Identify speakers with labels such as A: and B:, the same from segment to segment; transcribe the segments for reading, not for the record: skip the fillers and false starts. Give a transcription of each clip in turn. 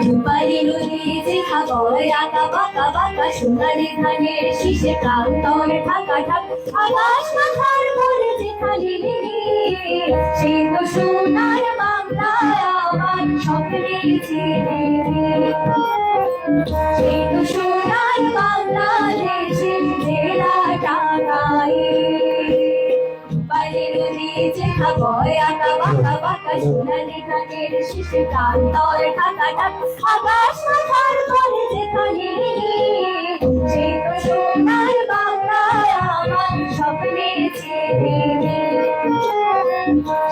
A: রূপালি নদী যেথা বয় আঁকা বাঁকা বাঁকা সোনালি ধানের শীষে প্রান্তরে ঢাকা ঢাকা আকাশ মাথার পরে যেথা নীলি সে তো সোনার বাংলায় আমার স্বপ্নের ছেলে সে তো সোনার বাংলাদেশের জেলা টাঙ্গাইল রূপালি নদী যেথা বয় আঁকা বাঁকা বাঁকা সোনালি ধানের শীষে প্রান্তরে ঢাকা ঢাকা আকাশ মাথার পরে যেথা নীলি সে তো সোনার বাংলায় আমার স্বপ্নের ছেলে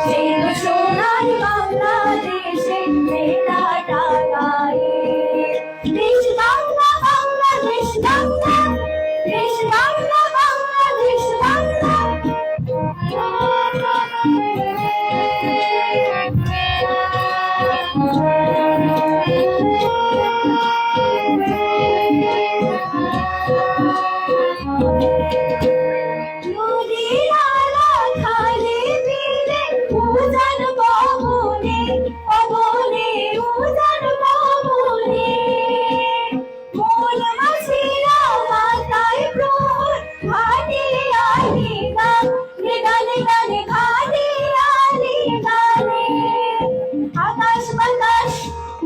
A: সে তো সোনার বাংলাদেশের জেলা টাঙ্গাইল দেশ বাংলা বাংলাদেশ বাংলা দেশ বাংলা বাংলাদেশ বাংলা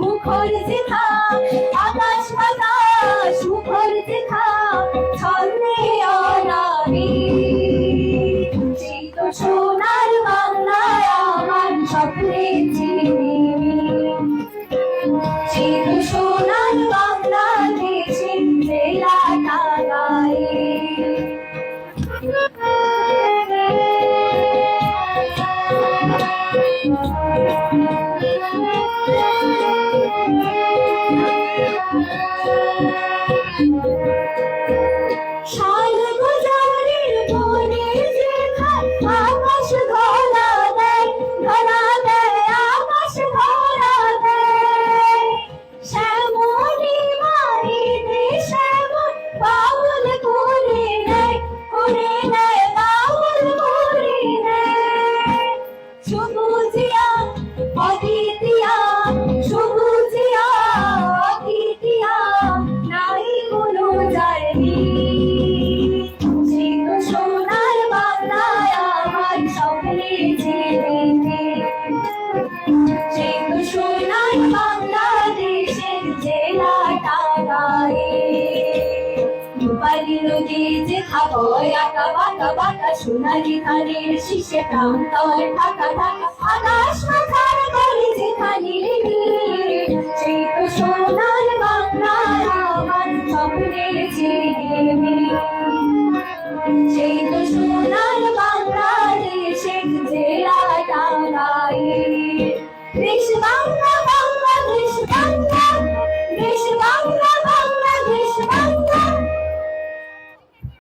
A: মুখর যেথা আকাশ বাতাস মুখর যেথা ছন্দে অনাবি সেই তো সোনার বাংলায় আমার স্বপ্নের ঝিলিমিলি সেই তো সোনার বাংলাদেশের জেলা টাঙ্গাইল শাল গুজারির বনে যেথা আকাশ ধরা দেয় আকাশ ধরা দেয় শ্যামলি মারিতে শ্যামল বাউল করে নেয় বাউল করে নেয় সবুজিয়া অদ্বিতীয়া সবুজিয়া অদ্বিতীয়া নাই কোনো জানি সে তো সোনার বাংলায় আমার স্বপ্নের ছেলে সে তো সোনার বাংলাদেশের জেলা টাঙ্গাইল রূপালি নদী যেথা বয় আঁকা বাঁকা বাঁকা সোনালি ধানের শীষে প্রান্তরে ঢাকা ঢাকা আকাশ মাথার পরে যেথা নীলি সেই তো সোনার বাংলায় আমার স্বপ্নের ছেলে সেই তো সোনার বাংলাদেশের জেলা টাঙ্গাইল